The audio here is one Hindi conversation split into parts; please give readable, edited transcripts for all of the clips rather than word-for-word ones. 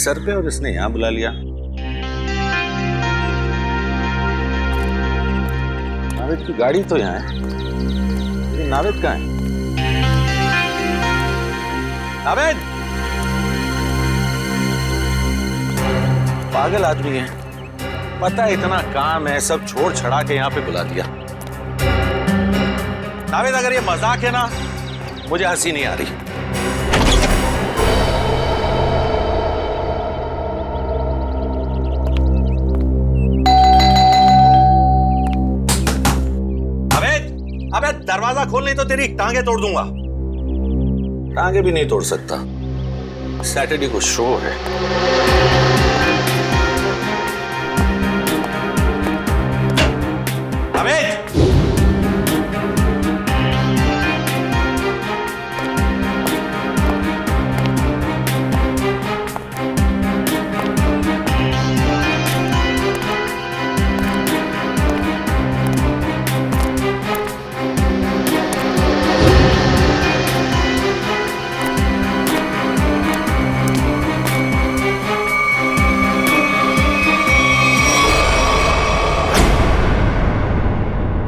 सर पे और इसने यहां बुला लिया। नावेद की गाड़ी तो यहाँ है, लेकिन नावेद कहाँ है? नावेद! पागल आदमी है, पता है इतना काम है, सब छोड़ छड़ा के यहाँ पे बुला दिया। नावेद, अगर ये मजाक है ना, मुझे हंसी नहीं आ रही। अबे दरवाजा खोल, नहीं तो तेरी टांगे तोड़ दूंगा। टांगे भी नहीं तोड़ सकता, सैटरडे को शो है।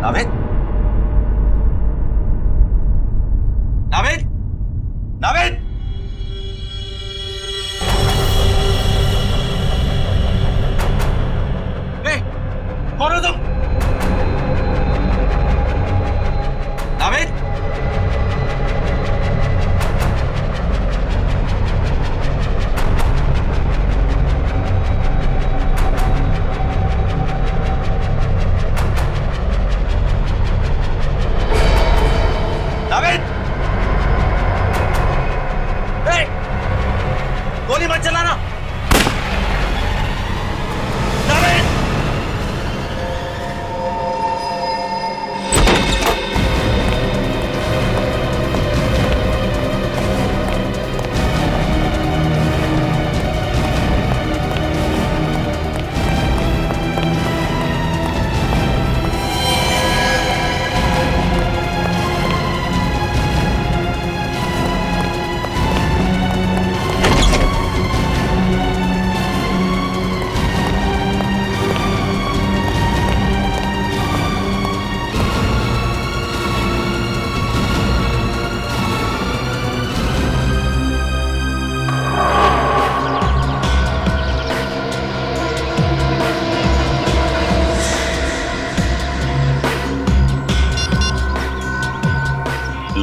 अमित! नावेद! नावेद! नावेद! कौन हो तुम? नावेद! गोली मत चलाना। नावेद!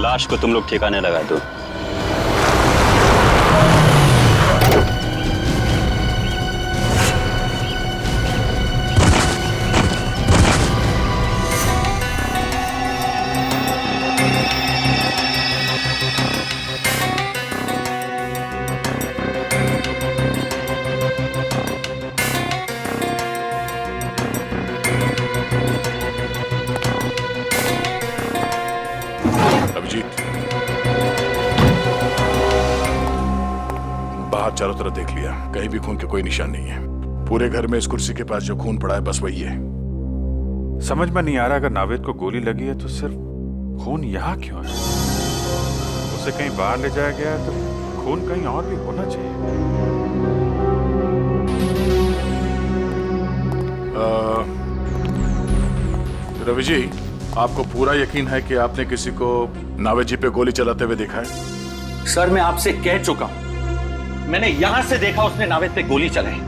लाश को तुम लोग ठिकाने लगा दो। बाहर चारों तरफ देख लिया, कहीं भी खून के कोई निशान नहीं है। पूरे घर में इस कुर्सी के पास जो खून पड़ा है बस वही है। समझ में नहीं आ रहा, अगर नावेद को गोली लगी है तो सिर्फ खून यहाँ क्यों है? उसे कहीं बाहर ले जाया गया है तो खून कहीं और भी होना चाहिए। रवि जी, आपको पूरा यकीन है कि आपने किसी को नावेद जी पे गोली चलाते हुए देखा है? सर, मैं आपसे कह चुका हूं, मैंने यहां से देखा उसने नावेद पे गोली चलाई।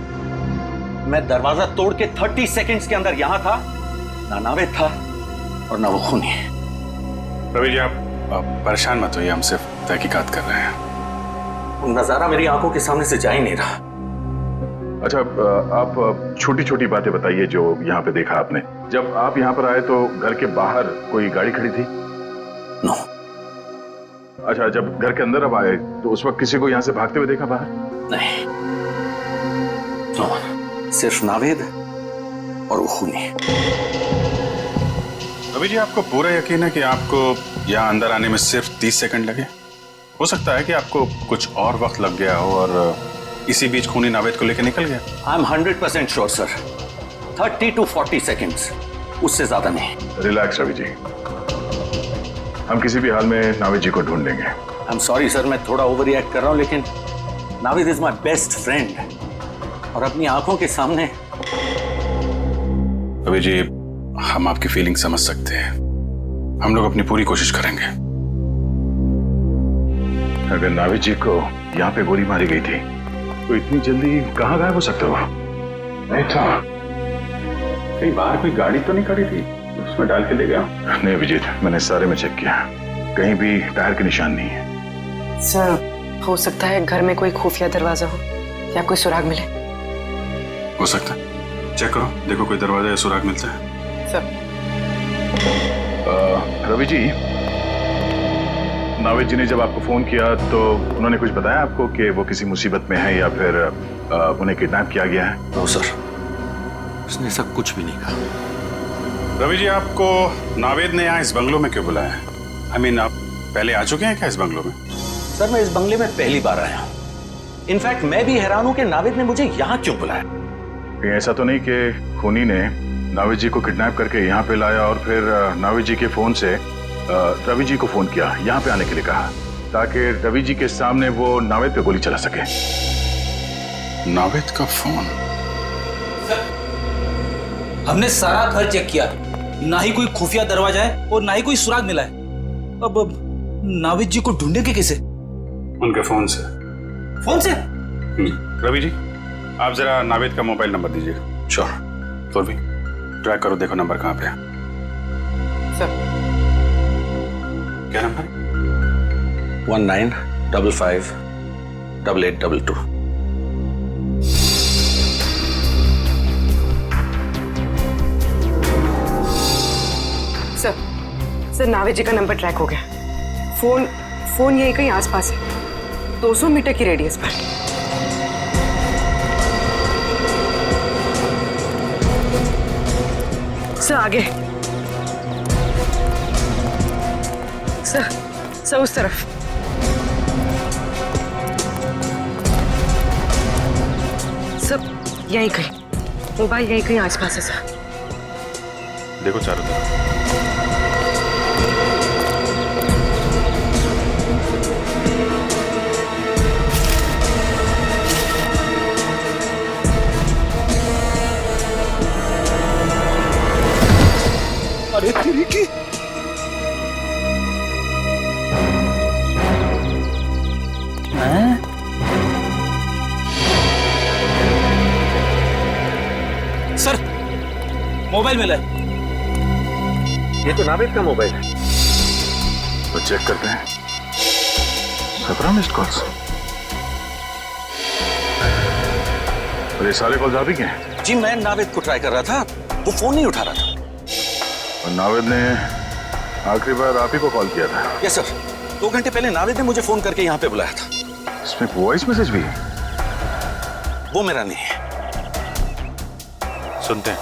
मैं दरवाजा तोड़ के 30 सेकंड्स के अंदर यहां था, ना नावेद था और ना वो खूनी। रवि जी, आप परेशान मत होइए, हम सिर्फ तहकीकात कर रहे हैं। वो नजारा मेरी आंखों के सामने से जा ही नहीं रहा। अच्छा, आप छोटी छोटी बातें बताइए जो यहाँ पे देखा आपने। जब आप यहाँ पर आए तो घर के बाहर कोई गाड़ी खड़ी थी? नो। अच्छा, जब घर के अंदर अब आए तो उस वक्त किसी को यहाँ से भागते हुए देखा बाहर? नहीं, नो, सिर्फ नावेद और वो खूनी। रवि जी, आपको पूरा यकीन है कि आपको यहाँ अंदर आने में सिर्फ 30 सेकंड लगे? हो सकता है कि आपको कुछ और वक्त लग गया हो और इसी बीच खूनी नावेद को लेकर निकल गया। I am 100% sure sir, 30 to 40 seconds, उससे ज्यादा नहीं। रिलैक्स रवि जी, हम किसी भी हाल में नावेद जी को ढूंढ लेंगे। आई एम सॉरी सर, मैं थोड़ा ओवर रिएक्ट कर रहा हूं, लेकिन Navid is my best friend और अपनी आंखों के सामने। रवि जी, हम आपकी फीलिंग समझ सकते हैं, हम लोग अपनी पूरी कोशिश करेंगे। अगर नाविद जी को यहाँ पे गोली मारी गई थी तो इतनी जल्दी कहाँ गायब हो सकते हो? नहीं था, कहीं बाहर कोई गाड़ी तो नहीं खड़ी थी उसमें डाल के ले गया? नहीं अभिजीत, मैंने सारे में चेक किया, कहीं भी टायर के निशान नहीं है। सर, हो सकता है घर में कोई खुफिया दरवाजा हो या कोई सुराग मिले। हो सकता है, चेक करो, देखो कोई दरवाजा या सुराग मिलता है। सर। रवि जी, नाविद जी ने जब आपको फोन किया तो उन्होंने कुछ बताया आपको कि वो किसी मुसीबत में है या फिर उन्हें किडनैप किया गया है? नो सर, उसने सब कुछ भी नहीं कहा। रवि जी, आपको नाविद ने यहाँ इस बंगलो में क्यों बुलाया है? I mean, आप पहले आ चुके हैं क्या इस बंगलो में? सर, मैं इस बंगले में पहली बार आया हूँ। इनफैक्ट मैं भी हैरान हूँ कि नाविद ने मुझे यहाँ क्यों बुलाया। कहीं ऐसा तो नहीं कि खूनी ने नाविद जी को किडनैप करके यहाँ पे लाया और फिर नाविद जी के फोन से रवि जी को फोन किया, यहाँ पे आने के लिए कहा, ताकि रवि जी के सामने वो नाविद पे गोली चला सके? नाविद का फोन? हमने सारा घर चेक किया, ना ही कोई खुफिया दरवाजा है और ना ही कोई सुराग मिला है। अब नाविद जी को ढूंढेंगे कैसे? उनके फोन से। फोन से? रवि जी, आप जरा नाविद का मोबाइल नंबर दीजिएगा। श्योर। तो भी ट्रैक करो, देखो नंबर कहाँ पे है। सर। क्या नंबर? 19558822। सर, नाविद जी का नंबर ट्रैक हो गया। फोन यही कहीं आसपास है, 200 मीटर की रेडियस पर। सर आगे। सर उस तरफ। सर यहीं कहीं, मोबाइल यहीं कहीं आसपास है सर। देखो चारों तरफ। अरे तेरी की! सर, मोबाइल मिला है। ये तो नाविद का मोबाइल है। तो चेक करते हैं। 17 मिस्ड कॉल्स। और ये सारे कॉल्स आप ही के हैं? जी, मैं नाविद को ट्राई कर रहा था, वो फोन नहीं उठा रहा था। और नाविद ने आखिरी बार आप ही को कॉल किया था? यस सर, 2 घंटे पहले नाविद ने मुझे फोन करके यहाँ पे बुलाया था। इसमें वॉइस मैसेज भी है? वो मेरा नहीं है। सुनते हैं।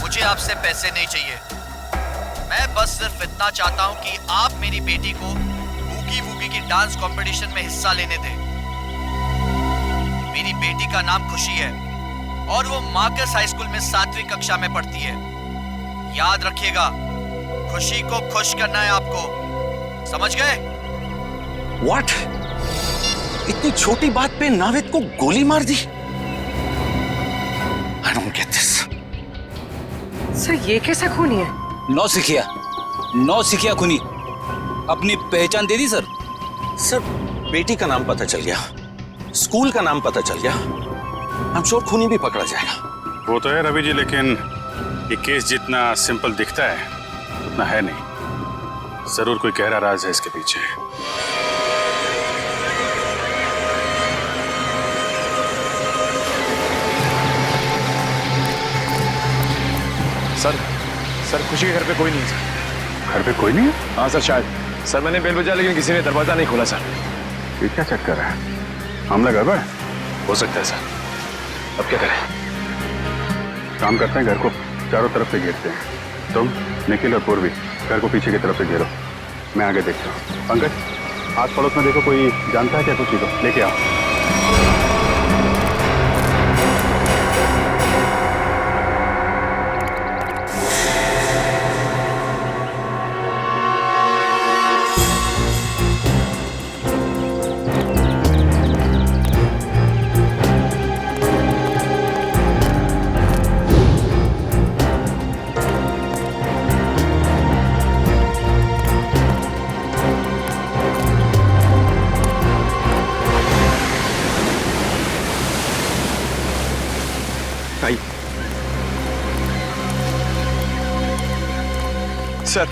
मुझे आपसे पैसे नहीं चाहिए, मैं बस सिर्फ इतना चाहता हूं कि आप मेरी बेटी को बूगी वूगी की डांस कंपटीशन में हिस्सा लेने दें। मेरी बेटी का नाम खुशी है और वो मार्कस हाई स्कूल में 7वीं कक्षा में पढ़ती है। याद रखिएगा, खुशी को खुश करना है आपको, समझ गए? व्हाट? इतनी छोटी बात पे नाविद को गोली मार दी? I don't get this. Sir ये कैसा खूनी है? नौ सिखिया खूनी। अपनी पहचान दे दी सर। सर, बेटी का नाम पता चल गया, स्कूल का नाम पता चल गया, I'm sure खूनी भी पकड़ा जाएगा। वो तो है रवि जी, लेकिन ये केस जितना सिंपल दिखता है उतना है नहीं। जरूर कोई गहरा राज है इसके पीछे। सर खुशी के घर पे कोई नहीं है सर। घर पे कोई नहीं है? हाँ सर, शायद। सर मैंने बेल बजा लेकिन किसी ने दरवाजा नहीं खोला सर। ये क्या चक्कर है? मामला गड़बड़ हो सकता है सर। अब क्या करें? काम करते हैं, घर को चारों तरफ से घेरते हैं। तुम, निखिल और पूर्वी घर को पीछे की तरफ से घेरो, मैं आगे देखता हूँ। पंकज, आस पड़ोस में देखो कोई जानता है क्या खुशी को, लेके आओ। आइए। सर,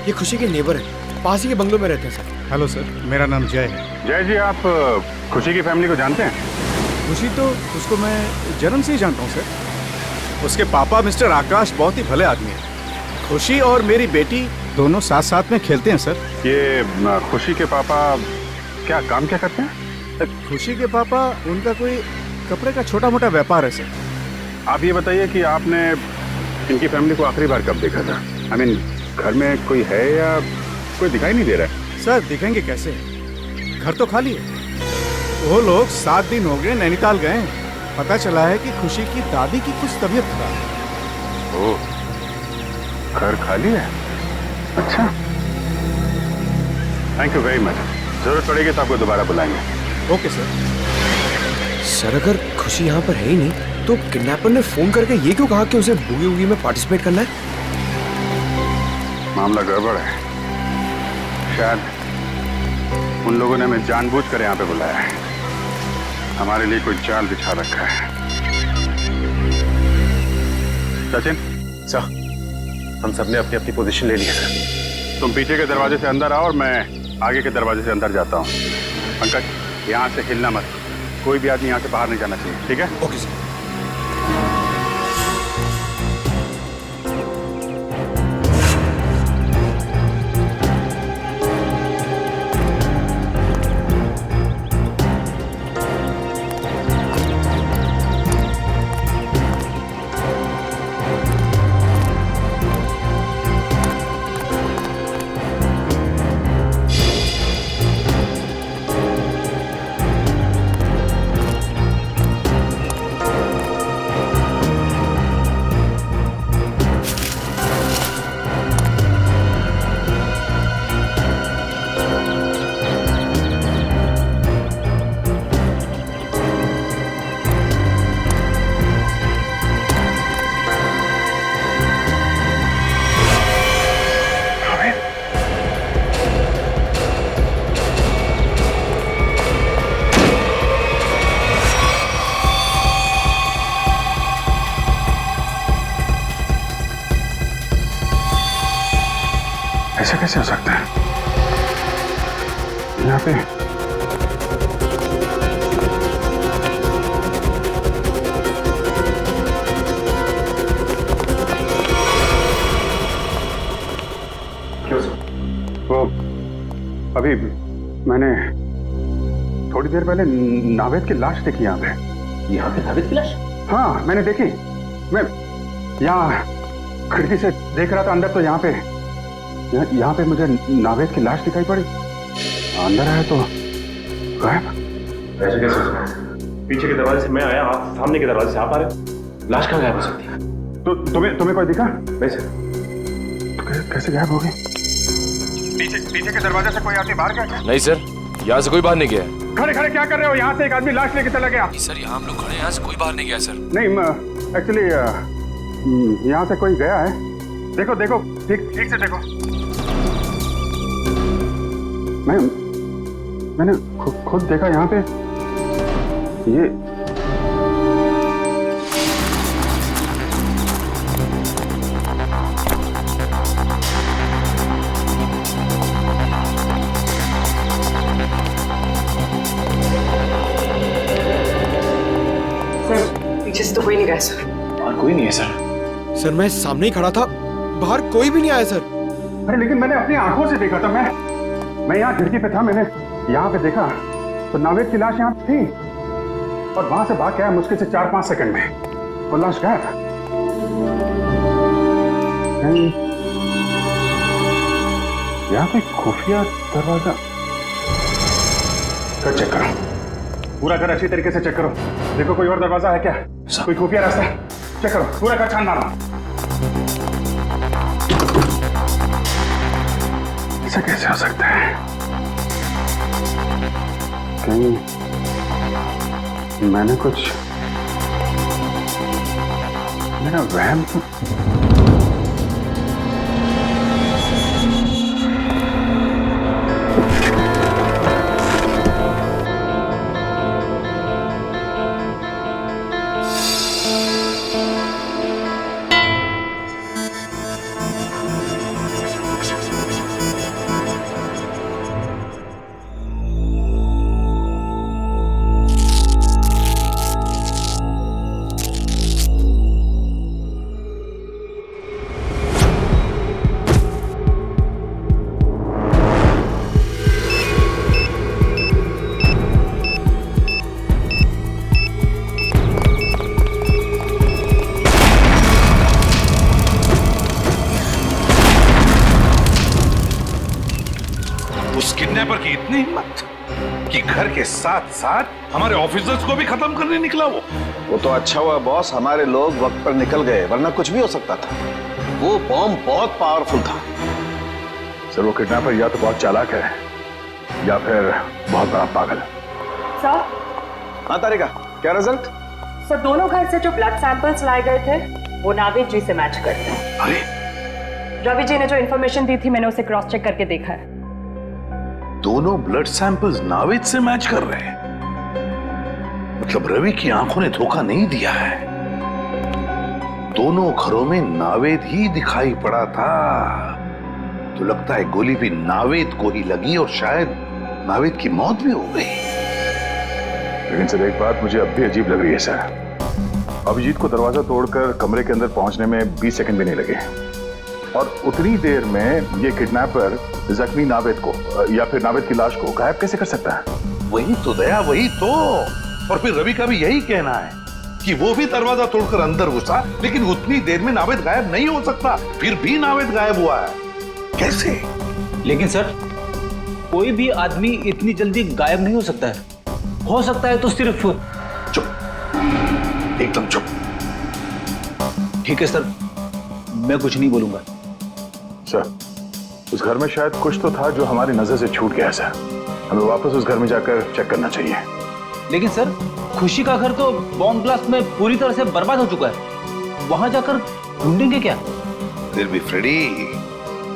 ये खुशी के नेबर है, पास ही के बंगलों में रहते हैं सर। हेलो सर, मेरा नाम जय है। जय जी, आप खुशी की फैमिली को जानते हैं? खुशी तो उसको मैं जन्म से ही जानता हूँ सर। उसके पापा मिस्टर आकाश बहुत ही भले आदमी हैं। खुशी और मेरी बेटी दोनों साथ साथ में खेलते हैं सर। ये खुशी के पापा क्या काम क्या करते हैं? खुशी के पापा, उनका कोई कपड़े का छोटा मोटा व्यापार है सर। आप ये बताइए कि आपने इनकी फैमिली को आखिरी बार कब देखा था? आई मीन, घर में कोई है या कोई दिखाई नहीं दे रहा है? सर, दिखेंगे कैसे, घर तो खाली है। वो लोग 7 दिन हो गए नैनीताल गए हैं। पता चला है कि खुशी की दादी की कुछ तबीयत खराब है। ओह, घर खाली है? अच्छा, थैंक यू वेरी मच। जरूरत पड़ेगी तो आपको दोबारा बुलाएंगे। Okay sir. सर, अगर खुशी यहाँ पर है ही नहीं तो किडनैपर ने फोन करके ये क्यों कहा कि उसे बूगी वूगी में पार्टिसिपेट करना है? मामला गड़बड़ है। शायद उन लोगों ने हमें जानबूझकर यहाँ पे बुलाया है। हमारे लिए कोई जाल बिछा रखा है। सचिन सर, हम सबने अपनी अपनी पोजीशन ले ली है सर। तुम पीछे के दरवाजे से अंदर आओ और मैं आगे के दरवाजे से अंदर जाता हूँ। पंकज, यहाँ से हिलना मत। कोई भी आदमी यहाँ से बाहर नहीं जाना चाहिए, ठीक है? Okay sir. ऐसा कैसे हो सकता है? यहाँ पे वो अभी मैंने थोड़ी देर पहले नावेद की लाश देखी यहाँ पे। यहाँ पे नावेद की लाश? हाँ, मैंने देखी। मैं यहाँ खिड़की से देख रहा था अंदर, तो यहाँ पे मुझे नावेद की लाश दिखाई पड़ी। अंदर आया तो गायब। ऐसे कैसे हो सकता है? पीछे के दरवाजे से मैं आया, आप सामने के दरवाजे से आप आ रहे। लाश कहाँ गायब हो सकती है? तो तुम्हें कोई दिखा? नहीं सर। तो कैसे गायब हो गई? पीछे के दरवाजे से कोई आदमी बाहर गया? नहीं सर, यहाँ से कोई बाहर नहीं गया। खड़े खड़े क्या कर रहे हो? यहाँ से एक आदमी लाश लेके चला गया। सर, यहाँ हम लोग खड़े हैं, यहाँ से कोई बाहर नहीं गया सर। नहीं, एक्चुअली यहाँ से कोई गया है। देखो देखो, ठीक से देखो। मैंने खुद देखा यहाँ पे। ये पीछे से तो कोई नहीं गया सर। और कोई नहीं है सर। सर, मैं सामने ही खड़ा था, बाहर कोई भी नहीं आया सर। अरे लेकिन मैंने अपनी आंखों से देखा था। मैं यहाँ खिड़की पे था, मैंने यहाँ पे देखा तो नावेद की लाश यहाँ थी और वहां से भाग गया मुश्किल से 4-5 सेकंड में। वो लाश गायब। यहाँ पे खुफिया दरवाजा कर चेक करो, पूरा घर अच्छी तरीके से चेक करो। देखो कोई और दरवाजा है क्या, कोई खुफिया रास्ता? चेक करो, पूरा घर छान मारो। ऐसा कैसे हो सकता है? कहीं मैंने कुछ, मेरा वहम तो किडनैपर की इतनी हिम्मत कि घर के साथ साथ हमारे ऑफिसर्स को भी खत्म करने निकला वो तो अच्छा हुआ बॉस, हमारे लोग वक्त पर निकल गए, वरना कुछ भी हो सकता था। वो बॉम्ब बहुत पावरफुल था। सर वो किडनैपर या तो बहुत चालाक है या फिर बहुत बड़ा पागल। सर। हाँ तारिका, क्या रिजल्ट? सर दोनों घर से जो ब्लड सैंपल्स लाए गए थे वो नावेद जी से मैच करते हैं। अरे रवि जी ने जो इन्फॉर्मेशन दी थी मैंने उसे क्रॉस चेक करके देखा है। दोनों ब्लड सैंपल्स नावेद से मैच कर रहे हैं। मतलब रवि की आंखों ने धोखा नहीं दिया है। दोनों घरों में नावेद ही दिखाई पड़ा था। तो लगता है गोली भी नावेद को ही लगी और शायद नावेद की मौत भी हो गई। लेकिन सर एक बात मुझे अब भी अजीब लग रही है सर। अभिजीत को दरवाजा तोड़कर कमरे के अंदर पहुंचने में 20 सेकंड भी नहीं लगे और उतनी देर में ये किडनैपर जख्मी नावेद को या फिर नावेद की लाश को गायब कैसे कर सकता है? वही तो दया, वही तो। और फिर रवि का भी यही कहना है कि वो भी दरवाजा तोड़कर अंदर घुसा, लेकिन उतनी देर में नावेद गायब नहीं हो सकता। फिर भी नावेद गायब हुआ है, कैसे? लेकिन सर कोई भी आदमी इतनी जल्दी गायब नहीं हो सकता है। हो सकता है तो सिर्फ। चुप, एकदम चुप। ठीक है सर, मैं कुछ नहीं बोलूंगा। सर उस घर में शायद कुछ तो था जो हमारी नजर से छूट गया सर। हमें वापस उस घर में जाकर चेक करना चाहिए। लेकिन सर खुशी का घर तो बॉम्ब ब्लास्ट में पूरी तरह से बर्बाद हो चुका है। वहां जाकर ढूंढेंगे क्या? फिर भी फ्रेडी,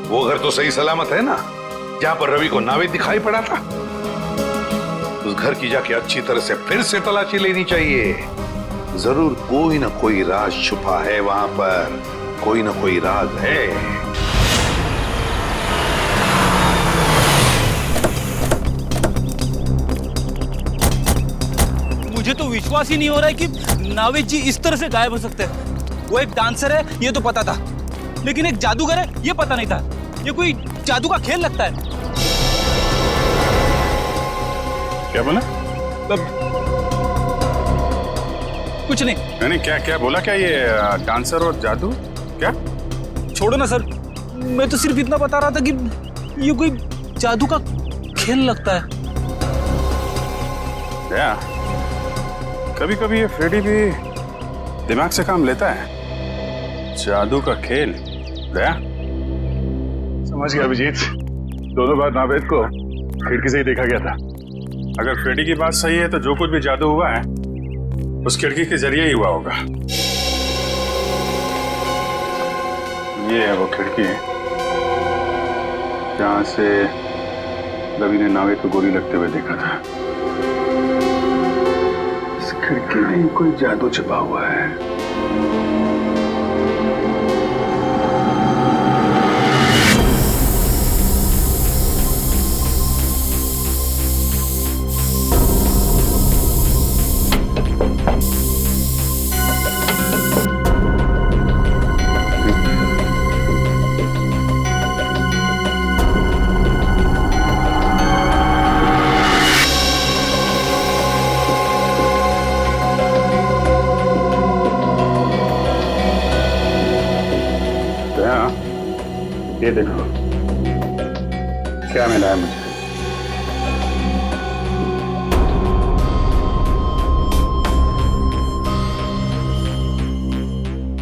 वो घर तो सही सलामत है ना, जहां पर रवि को नावेद दिखाई पड़ा था। उस घर की जाके अच्छी तरह से फिर से तलाशी लेनी चाहिए। जरूर कोई ना कोई राज छुपा है वहां पर, कोई ना कोई राज है। मुझे तो विश्वास ही नहीं हो रहा है कि नावेद जी इस तरह से गायब हो सकते हैं। वो एक डांसर है ये तो पता था, लेकिन एक जादूगर है ये पता नहीं था। ये कोई जादू का खेल लगता है। क्या बोला? कुछ नहीं। नहीं क्या क्या बोला? क्या ये डांसर और जादू? क्या? छोड़ो ना सर, मैं तो सिर्फ इतना बता रहा था कि ये कोई जादू का खेल लगता है। क्या? कभी कभी ये फ्रेडी भी दिमाग से काम लेता है। जादू का खेल? दया समझ गया अभिजीत, दोनों बार नावेद को खिड़की से ही देखा गया था। अगर फ्रेडी की बात सही है तो जो कुछ भी जादू हुआ है उस खिड़की के जरिए ही हुआ होगा। ये है वो खिड़की जहां से रवि ने नावेद को गोली लगते हुए देखा था। इस खिड़की में ही कोई जादू छिपा हुआ है। ये देखो क्या मिला है मुझे।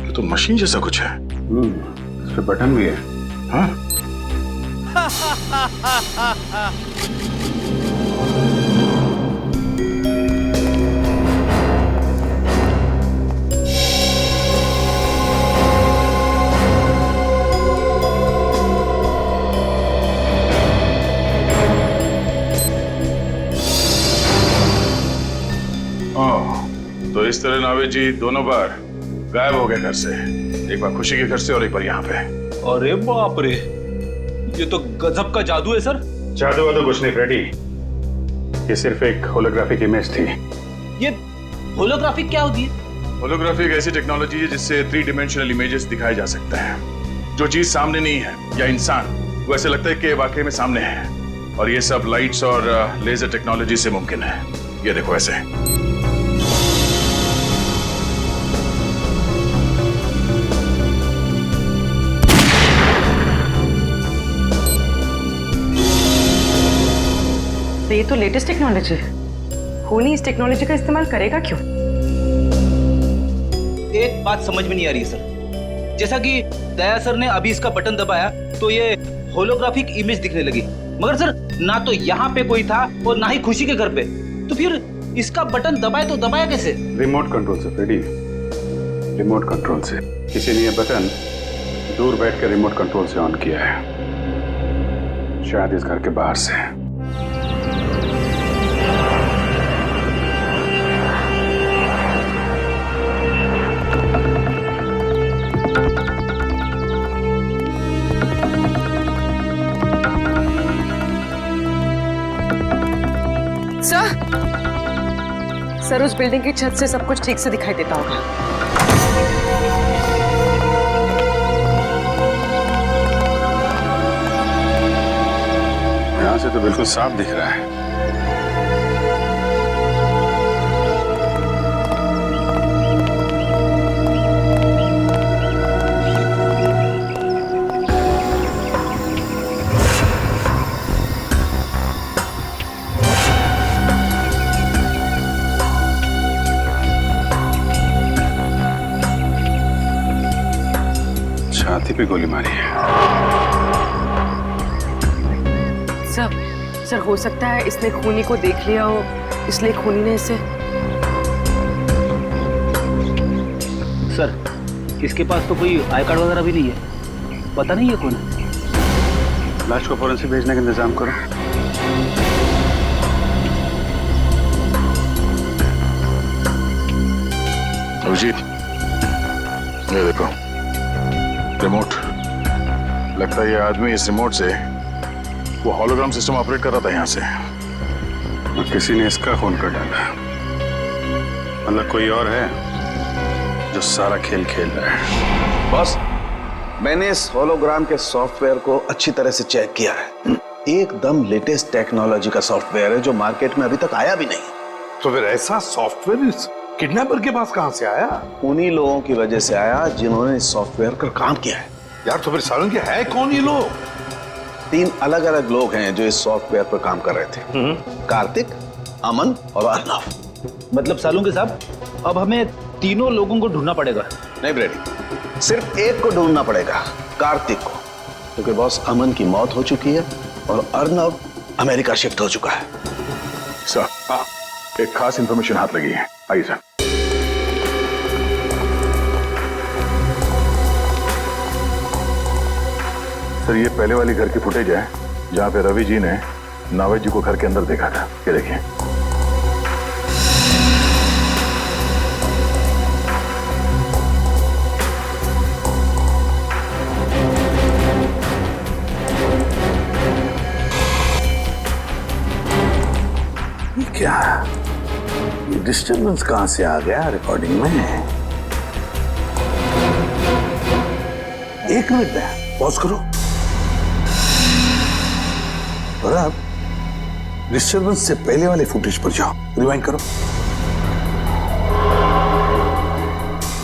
ये तो मशीन जैसा कुछ है। इस पे बटन भी है। हाँ? तो इस तरह नावेद जी दोनों बार गायब हो गए घर से। एक बार खुशी के घर से और एक बार यहाँ पे। अरे बाप रे, ये तो गजब का जादू है सर। जादू वादू कुछ नहीं फ्रेडी, ये सिर्फ एक होलोग्राफिक इमेज थी। ये होलोग्राफिक क्या होती है? होलोग्राफी एक ऐसी टेक्नोलॉजी है जिससे 3 डायमेंशनल इमेजेस दिखाए जा सकते हैं। जो चीज सामने नहीं है या इंसान, वो ऐसे लगता है कि वाकई में सामने है। और ये सब लाइट्स और लेजर टेक्नोलॉजी से मुमकिन है। ये देखो ऐसे। ये तो लेटेस्ट टेक्नोलॉजी है। खूनी इस टेक्नोलॉजी का इस्तेमाल करेगा क्यों? एक बात समझ में नहीं आ रही है सर। जैसा कि दया सर ने अभी इसका बटन दबाया तो ये होलोग्राफिक इमेज दिखने लगी, मगर सर ना तो यहाँ पे कोई था और ना ही खुशी के घर पे, तो फिर इसका बटन दबाए तो दबाया कैसे? रिमोट कंट्रोल से फ्रेडी, रिमोट कंट्रोल से। किसी ने यह बटन दूर बैठ कर रिमोट कंट्रोल से ऑन किया है, शायद इस घर के बाहर से। सर उस बिल्डिंग की छत से सब कुछ ठीक से दिखाई देता होगा। यहां से तो बिल्कुल साफ दिख रहा है। छाती पे गोली मारी है। सर हो सकता है इसने खूनी को देख लिया हो, इसलिए खूनी ने इसे। सर इसके पास तो कोई आई कार्ड वगैरह भी नहीं है, पता नहीं है कौन है। लाश को फौरन से भेजने का इंतजाम करो। अभिजीत, ये देखो रिमोट। लगता है ये आदमी इस रिमोट से वो हॉलोग्राम सिस्टम ऑपरेट कर रहा था यहाँ से। और किसी ने इसका खून कर डाला, मतलब कोई और है जो सारा खेल खेल रहा है। बॉस, मैंने इस होलोग्राम के सॉफ्टवेयर को अच्छी तरह से चेक किया है। एकदम लेटेस्ट टेक्नोलॉजी का सॉफ्टवेयर है जो मार्केट में अभी तक आया भी नहीं। तो फिर ऐसा सॉफ्टवेयर इस किडनैपर के पास कहां से आया? उन्हीं लोगों की वजह से आया जिन्होंने इस सॉफ्टवेयर पर काम किया है। यार तो फिर सालों के है कौन ये लोग? 3 अलग अलग लोग हैं जो इस सॉफ्टवेयर पर काम कर रहे थे। कार्तिक, अमन और अर्नव। मतलब सालूं के साहब, अब हमें तीनों लोगों को ढूंढना पड़ेगा। नहीं ब्रेडी, सिर्फ एक को ढूंढना पड़ेगा, कार्तिक को, क्योंकि बॉस अमन की मौत हो चुकी है और अर्नव अमेरिका शिफ्ट हो चुका है। सर, एक खास इंफॉर्मेशन हाथ लगी है, आइए सर। सर ये पहले वाली घर की फुटेज है जहां पे रवि जी ने नावेद जी को घर के अंदर देखा था। ये देखिए। ये क्या? ये डिस्टर्बेंस कहां से आ गया रिकॉर्डिंग में? एक मिनट में पॉज करो और अब डिस्टर्बेंस से पहले वाले फुटेज पर जाओ, रिवाइंड करो।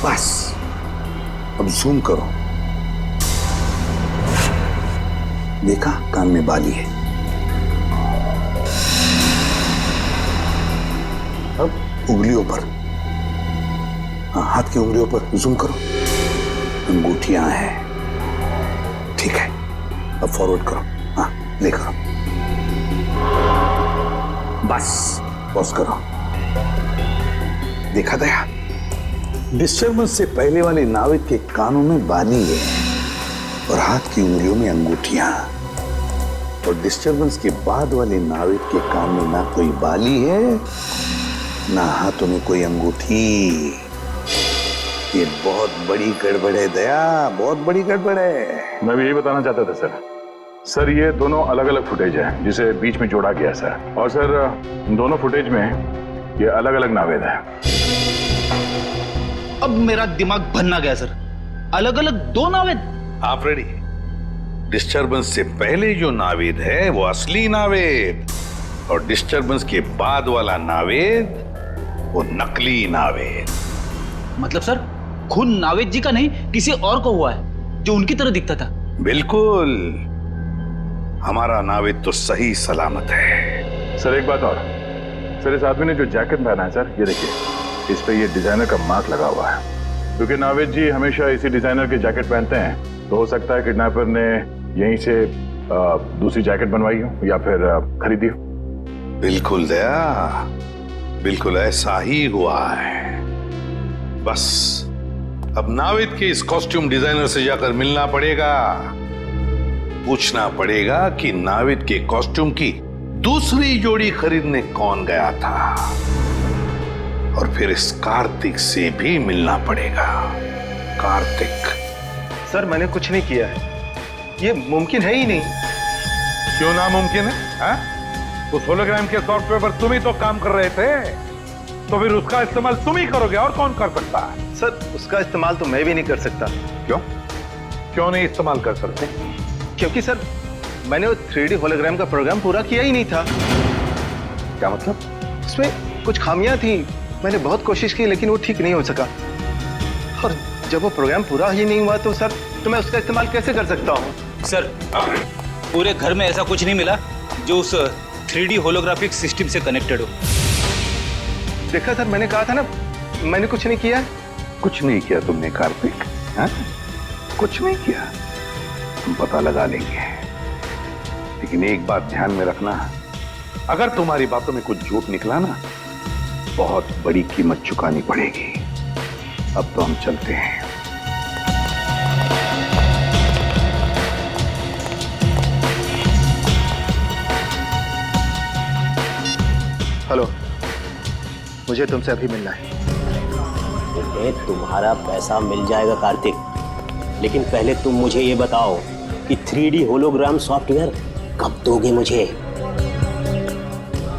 बस अब जूम करो। देखा, कान में बाली है। अब उंगलियों पर, हाँ, हाथ की उंगलियों पर जूम करो। अंगूठियां हैं, ठीक है। अब फॉरवर्ड करो, हाँ, प्ले करो। बस पॉज करो। देखा दया, डिस्टर्बेंस से पहले वाले नाविद के कानों में बाली है और हाथ की उंगलियों में अंगूठियां, और डिस्टर्बेंस के बाद वाले नाविद के कान में ना कोई बाली है ना हाथों में कोई अंगूठी। ये बहुत बड़ी गड़बड़ है दया, बहुत बड़ी गड़बड़ है। मैं भी यही बताना चाहता था सर। सर ये दोनों अलग अलग फुटेज है जिसे बीच में जोड़ा गया सर। और सर दोनों फुटेज में ये अलग अलग नावेद है। अब मेरा दिमाग भन्ना गया सर, अलग अलग 2 नावेद। आप रेडी? डिस्टर्बेंस से पहले जो नावेद है वो असली नावेद, और डिस्टर्बेंस के बाद वाला नावेद वो नकली नावेद। मतलब सर खून नावेद जी का नहीं, किसी और को हुआ है जो उनकी तरह दिखता था। बिल्कुल, हमारा नावेद तो सही सलामत है। सर एक बात और, सर इस आदमी ने जो जैकेट पहना है सर, ये देखिए इस पे ये डिजाइनर का मार्क लगा हुआ है। क्योंकि नावेद जी हमेशा इसी डिजाइनर के जैकेट पहनते हैं, तो हो सकता है किडनैपर ने यहीं से दूसरी जैकेट बनवाई हो या फिर खरीदी हो। बिल्कुल दया, बिल्कुल ऐसा ही हुआ है। बस अब नावेद के इस कॉस्ट्यूम डिजाइनर से जाकर मिलना पड़ेगा, पूछना पड़ेगा कि नावेद के कॉस्ट्यूम की दूसरी जोड़ी खरीदने कौन गया था, और फिर इस कार्तिक से भी मिलना पड़ेगा। कार्तिक। सर मैंने कुछ नहीं किया है, ये मुमकिन है ही नहीं। क्यों नामुमकिन है? उस होलोग्राम के सॉफ्टवेयर पर तुम ही तो काम कर रहे थे, तो फिर उसका इस्तेमाल तुम ही करोगे, और कौन कर सकता है? सर उसका इस्तेमाल तो मैं भी नहीं कर सकता। क्यों? क्यों नहीं इस्तेमाल कर सकते? क्योंकि सर मैंने वो 3D होलोग्राम का प्रोग्राम पूरा किया ही नहीं था। क्या मतलब? उसमें कुछ खामियां थी, मैंने बहुत कोशिश की लेकिन वो ठीक नहीं हो सका, और जब वो प्रोग्राम पूरा ही नहीं हुआ तो सर तो मैं उसका इस्तेमाल कैसे कर सकता हूँ? सर पूरे घर में ऐसा कुछ नहीं मिला जो उस 3D होलोग्राफिक सिस्टम से कनेक्टेड हो। देखा सर, मैंने कहा था ना मैंने कुछ नहीं किया। कुछ नहीं किया तुमने कार्तिक? कुछ नहीं किया, हम पता लगा लेंगे। लेकिन एक बात ध्यान में रखना, अगर तुम्हारी बातों में कुछ झूठ निकला ना, बहुत बड़ी कीमत चुकानी पड़ेगी। अब तो हम चलते हैं। हेलो, मुझे तुमसे अभी मिलना है। तुम्हारा पैसा मिल जाएगा कार्तिक, लेकिन पहले तुम मुझे ये बताओ कि 3D होलोग्राम सॉफ्टवेयर कब दोगे मुझे?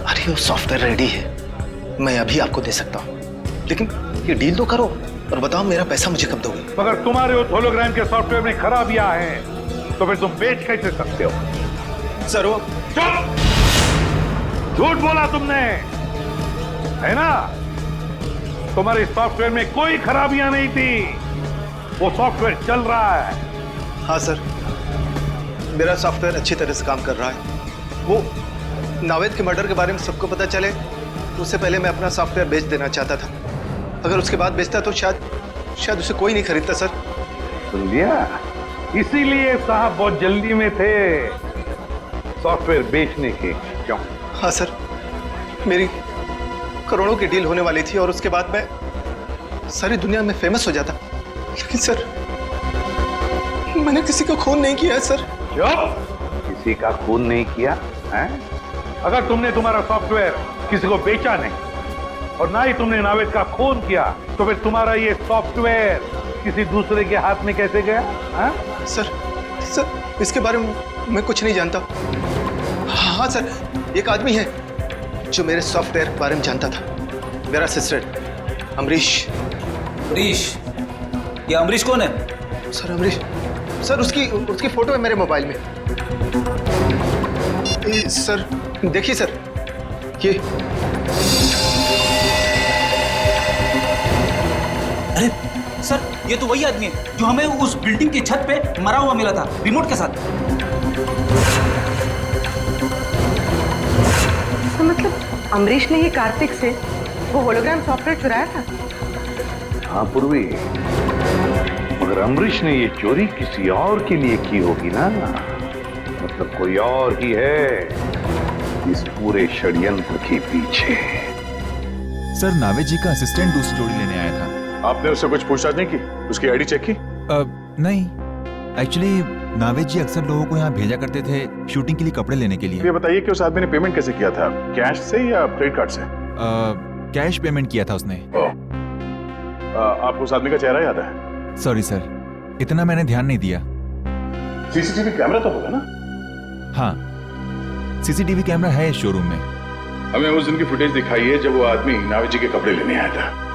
अरे वो सॉफ्टवेयर रेडी है, मैं अभी आपको दे सकता हूँ, लेकिन ये डील तो करो और बताओ मेरा पैसा मुझे कब दोगे? मगर तुम्हारे उस होलोग्राम के सॉफ्टवेयर में खराबियां हैं, तो फिर तुम बेच कैसे सकते हो? सर वो चुप! झूठ बोला तुमने, है ना? तुम्हारे सॉफ्टवेयर में कोई खराबियां नहीं थी, वो सॉफ्टवेयर चल रहा है। हाँ सर, मेरा सॉफ्टवेयर अच्छी तरह से काम कर रहा है। वो नावेद के मर्डर के बारे में सबको पता चले तो उससे पहले मैं अपना सॉफ्टवेयर बेच देना चाहता था। अगर उसके बाद बेचता तो शायद उसे कोई नहीं खरीदता सर। सुन लिया? इसीलिए साहब बहुत जल्दी में थे सॉफ्टवेयर बेचने के। क्यों? हाँ सर, मेरी करोड़ों की डील होने वाली थी और उसके बाद मैं सारी दुनिया में फेमस हो जाता, लेकिन सर मैंने किसी का खून नहीं किया है सर। किसी का खून नहीं किया है? अगर तुमने तुम्हारा सॉफ्टवेयर किसी को बेचा नहीं और ना ही तुमने नावेद का खून किया, तो फिर तुम्हारा ये सॉफ्टवेयर किसी दूसरे के हाथ में कैसे गया? है? सर इसके बारे में मैं कुछ नहीं जानता। हाँ सर, एक आदमी है जो मेरे सॉफ्टवेयर के बारे में जानता था, मेरा असिस्टेंट अमरीश। अमरीश? ये अमरीश कौन है? सर अमरीश, सर उसकी फोटो है मेरे मोबाइल में। सर देखिए सर, ये अरे सर, ये तो वही आदमी है जो हमें उस बिल्डिंग की छत पे मरा हुआ मिला था रिमोट के साथ। तो मतलब अमरीश ने ही कार्तिक से वो होलोग्राम सॉफ्टवेयर चुराया था? हाँ पूर्वी, मगर अमरीश ने ये चोरी किसी और के लिए की होगी ना, मतलब कोई और ही है इस पूरे षड्यंत्र के पीछे। सर नावेद जी का असिस्टेंट दूसरी जोड़ी लेने आया था। आपने उससे कुछ पूछताछ नहीं की? उसकी आईडी चेक की? नहीं, एक्चुअली नावेद जी अक्सर लोगों को यहाँ भेजा करते थे शूटिंग के लिए कपड़े लेने के लिए। ये बताइए कि उस आदमी ने पेमेंट कैसे किया था, कैश से या क्रेडिट कार्ड से? कैश पेमेंट किया था उसने। आपको उस आदमी का चेहरा याद है? सॉरी सर, इतना मैंने ध्यान नहीं दिया। सीसीटीवी कैमरा तो होगा ना? हाँ, सीसीटीवी कैमरा है इस शोरूम में। हमें उस दिन की फुटेज दिखाइए जब वो आदमी नावेद जी के कपड़े लेने आया था।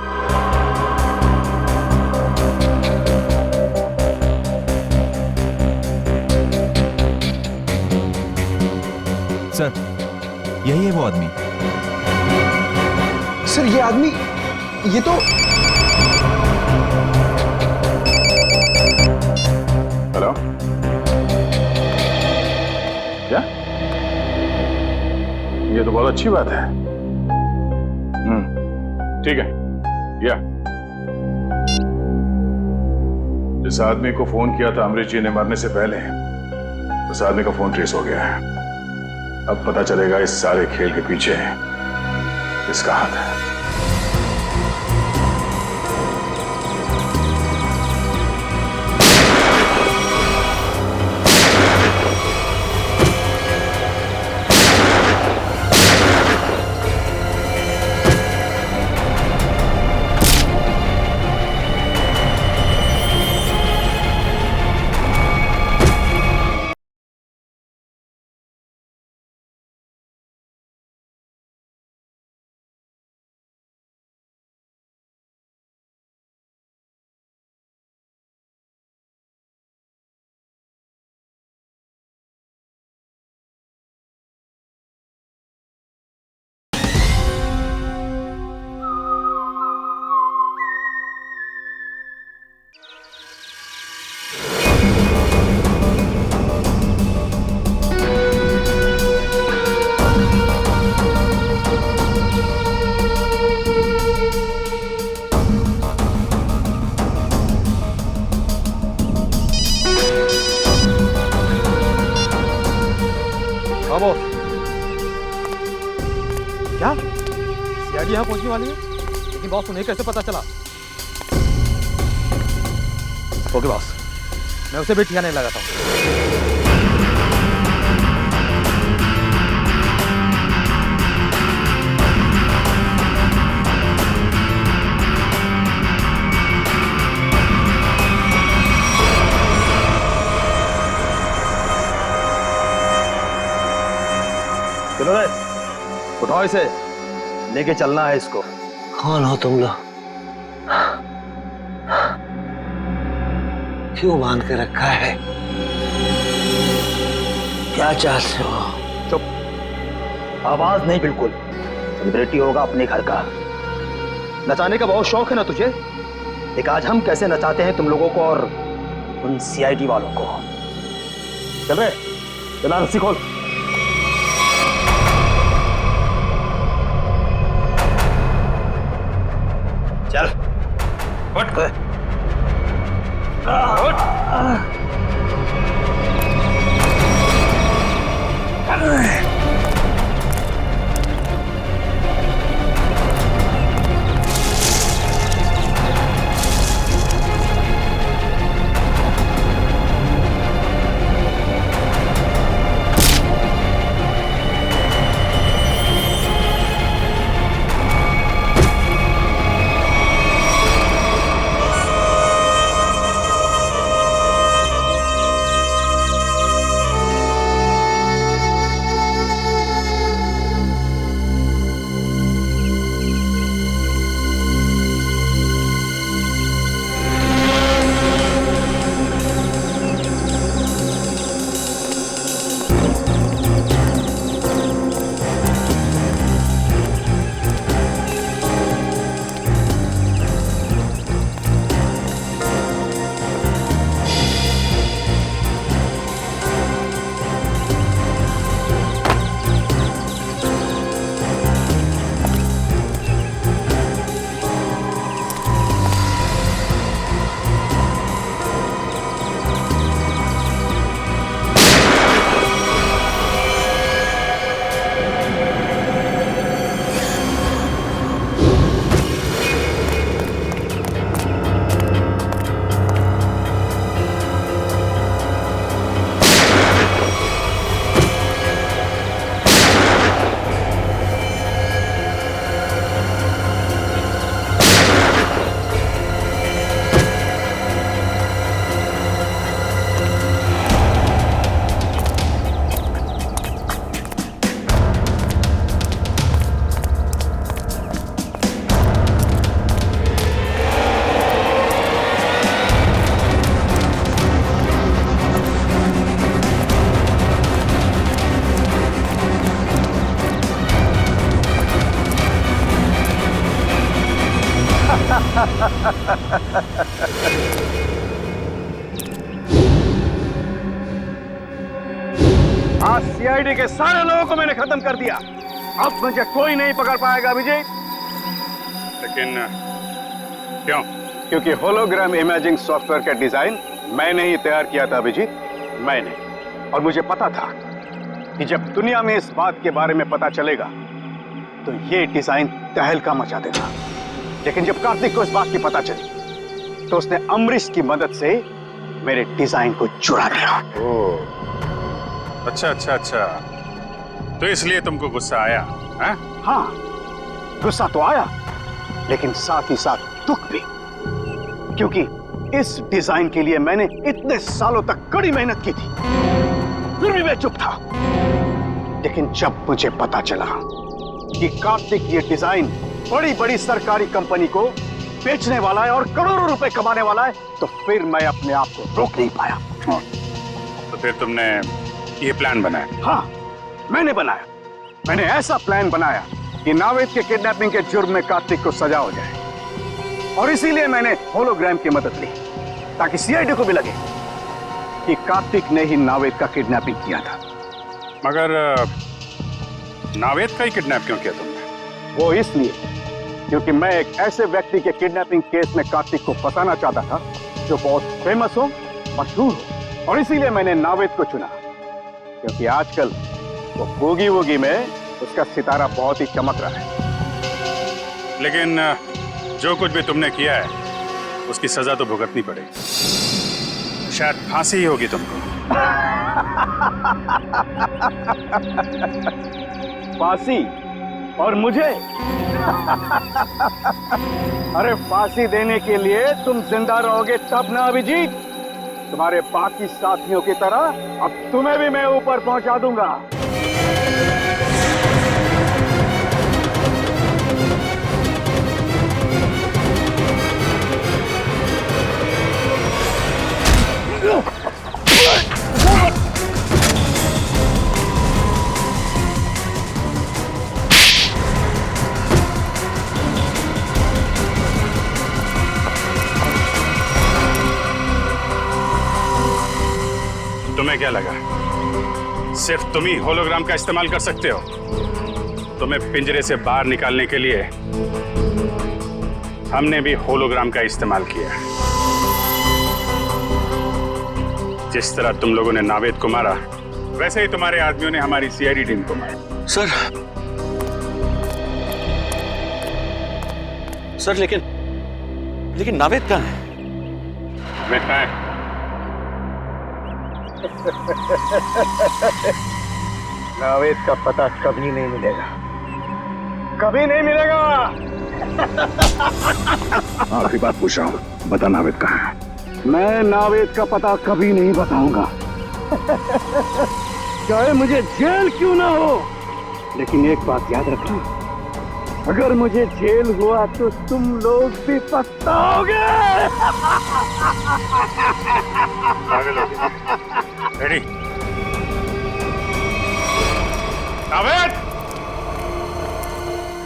सर यही है वो आदमी। सर ये आदमी, ये तो हेलो, क्या? ये तो बहुत अच्छी बात है। ठीक है, या जिस आदमी को फोन किया था अमरीश जी ने मरने से पहले, उस आदमी का फोन ट्रेस हो गया है। अब पता चलेगा इस सारे खेल के पीछे किसका हाथ है। क्या सीआईडी यहाँ पहुंचने वाली है? लेकिन बॉस उन्हें कैसे पता चला? ओके बॉस, मैं उसे भी ठिकाने लगाता हूँ। उठाओ इसे, लेके चलना है इसको। कौन हो तुम लोग? क्यों बांध के रखा है? क्या चाहते हो? चुप, आवाज नहीं बिल्कुल। सेलिब्रिटी होगा अपने घर का। नचाने का बहुत शौक है ना तुझे? एक आज हम कैसे नचाते हैं तुम लोगों को और उन सीआईडी वालों को। चल रहे, चला रस्सी खोल। चल उठ। आज सीआईडी के सारे लोगों को मैंने खत्म कर दिया। अब मुझे कोई नहीं पकड़ पाएगा अभिजीत। लेकिन क्यों? क्योंकि होलोग्राम इमेजिंग सॉफ्टवेयर का डिजाइन मैंने ही तैयार किया था अभिजीत, मैंने। और मुझे पता था कि जब दुनिया में इस बात के बारे में पता चलेगा तो ये डिजाइन तहलका मचा देगा। लेकिन जब कार्तिक को इस बात की पता चली तो उसने अमरीश की मदद से मेरे डिजाइन को चुरा लिया। ओह, अच्छा अच्छा अच्छा, तो इसलिए तुमको गुस्सा आया? हाँ, गुस्सा तो आया, लेकिन साथ ही साथ दुख भी, क्योंकि इस डिजाइन के लिए मैंने इतने सालों तक कड़ी मेहनत की थी, फिर भी मैं चुप था। लेकिन जब मुझे पता चला कि कार्तिक ये डिजाइन बड़ी बड़ी सरकारी कंपनी को बेचने वाला है और करोड़ों रुपए कमाने वाला है, तो फिर मैं अपने आप को रोक नहीं पाया। तो फिर तुमने ये प्लान बनाया? हाँ, मैंने बनाया। मैंने ऐसा प्लान बनाया कि नावेद के किडनैपिंग के जुर्म में कार्तिक को सजा हो जाए। और इसीलिए मैंने होलोग्राम की मदद ली, ताकि सीआईडी को भी लगे कि कार्तिक ने ही नावेद का किडनैपिंग किया था। मगर नावेद का ही किडनैप क्यों किया तुमने? वो इसलिए क्योंकि मैं एक ऐसे व्यक्ति के किडनैपिंग केस में कार्तिक को फंसाना चाहता था जो बहुत फेमस हो, मशहूर हो। और इसीलिए मैंने नावेद को चुना, क्योंकि आजकल वो बोगी वोगी में उसका सितारा बहुत ही चमक रहा है। लेकिन जो कुछ भी तुमने किया है उसकी सजा तो भुगतनी पड़ेगी। शायद फांसी ही होगी तुमको। फांसी? और मुझे? अरे फांसी देने के लिए तुम जिंदा रहोगे तब ना अभिजीत। तुम्हारे बाकी साथियों की तरह अब तुम्हें भी मैं ऊपर पहुंचा दूंगा। तुम्हें क्या लगा सिर्फ तुम ही होलोग्राम का इस्तेमाल कर सकते हो? तुम्हें पिंजरे से बाहर निकालने के लिए हमने भी होलोग्राम का इस्तेमाल किया। जिस तरह तुम लोगों ने नावेद को मारा, वैसे ही तुम्हारे आदमियों ने हमारी सीआईडी टीम को मारा। सर लेकिन नावेद कहाँ है? नावेद कहाँ है? नावेद का पता कभी नहीं मिलेगा, कभी नहीं मिलेगा। आखिरी बात पूछ रहा हूं, बता नावेद कहाँ है? मैं नावेद का पता कभी नहीं बताऊंगा, चाहे मुझे जेल क्यों ना हो। लेकिन एक बात याद रखना, अगर मुझे जेल हुआ तो तुम लोग भी पछताओगे। रेडी? नावेद!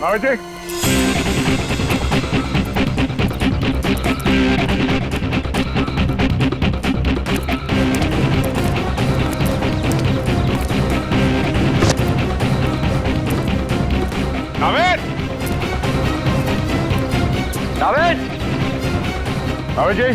नावेद जी! नावेद! नावेद! नावेद जी!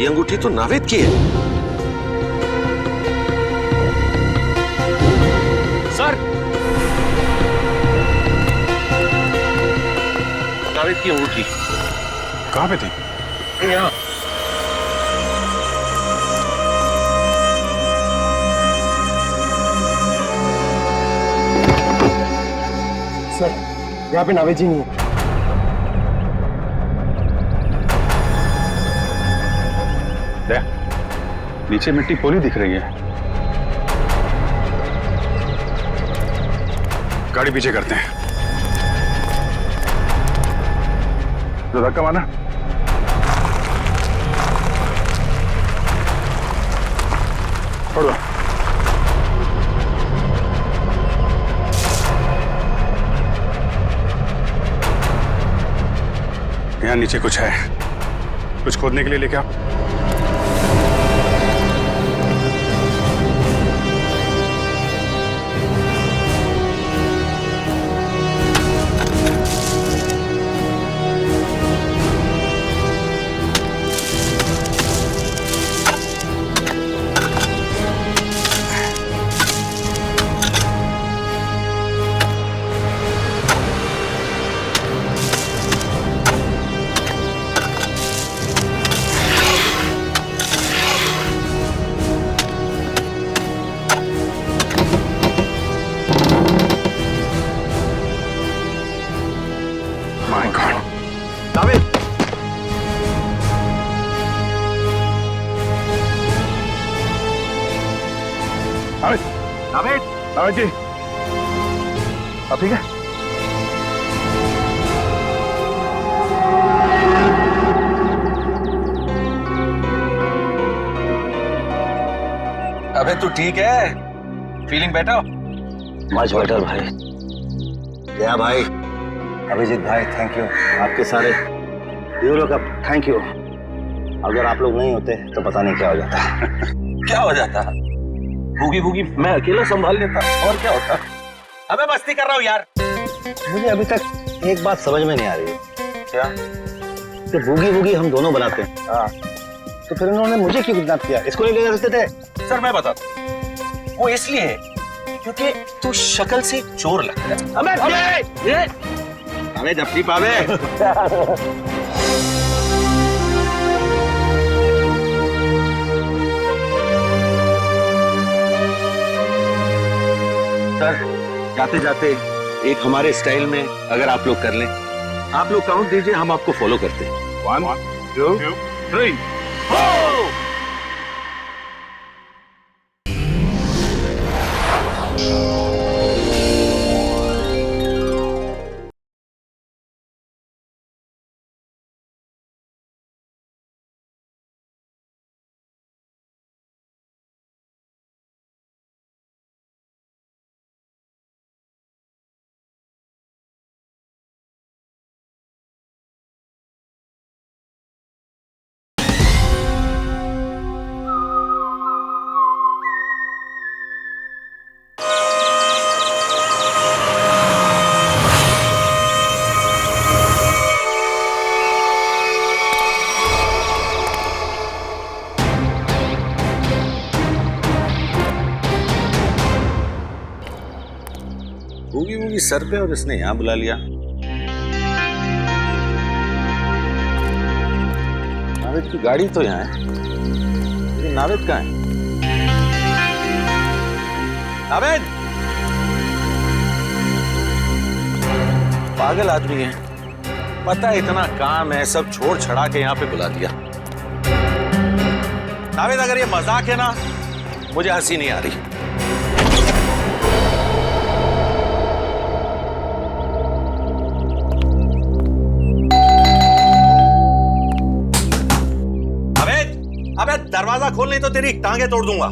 ये अंगूठी तो नावेद की है। सर, नावेद की अंगूठी कहाँ पे थी? यहाँ। सर, यहाँ पे नावेद जी नहीं है। नीचे मिट्टी पोली दिख रही है। गाड़ी पीछे करते हैं। तो धक्का मारना। छोड़ दो। यहाँ नीचे कुछ है, कुछ खोदने के लिए लेके आओ। नावेद जी, आप ठीक है? अबे तू ठीक है? Feeling better? मच बेटर भाई। क्या भाई? अभिजीत भाई, थैंक यू। आपके सारे ब्यूरो का थैंक यू। अगर आप लोग नहीं होते तो पता नहीं क्या हो जाता। क्या हो जाता? भूगी भूगी मैं अकेला संभाल लेता, और क्या होता? अबे मस्ती कर रहा हूँ यार। मुझे अभी तक एक बात समझ में नहीं आ रही। क्या? कि भूगी भूगी हम दोनों बनाते हैं। हाँ। तो फिर उन्होंने मुझे क्यों किडनैप किया? इसको नहीं ले जा सकते थे? सर मैं बताता हूँ, वो इसलिए है क्योंकि तू शक्ल से चोर लगता है। अबे ये हमें जप्ती पावे। सर जाते जाते एक हमारे स्टाइल में अगर आप लोग कर लें, आप लोग काउंट दीजिए, हम आपको फॉलो करते हैं। 1 2 3 भूगी भूगी सर पे और इसने यहां बुला लिया। नावेद की गाड़ी तो यहाँ है, लेकिन नावेद कहाँ है? नावेद पागल आदमी है, पता है इतना काम है, सब छोड़ छड़ा के यहाँ पे बुला दिया। नावेद अगर ये मजाक है ना, मुझे हंसी नहीं आ रही। अबे दरवाजा खोल, नहीं तो तेरी टांगे तोड़ दूंगा।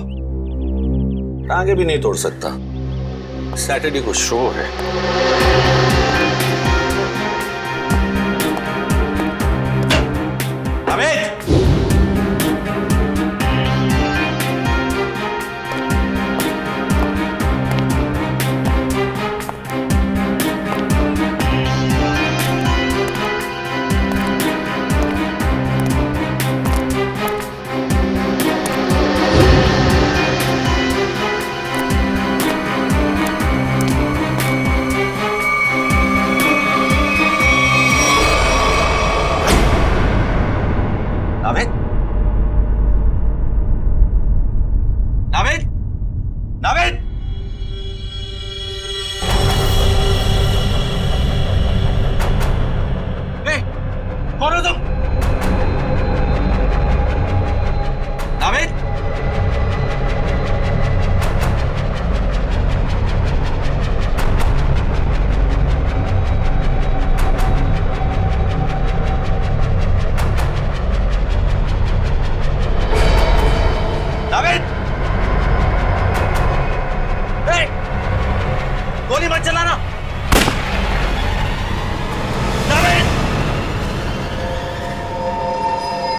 टांगे भी नहीं तोड़ सकता, सैटरडे को शो है। अबे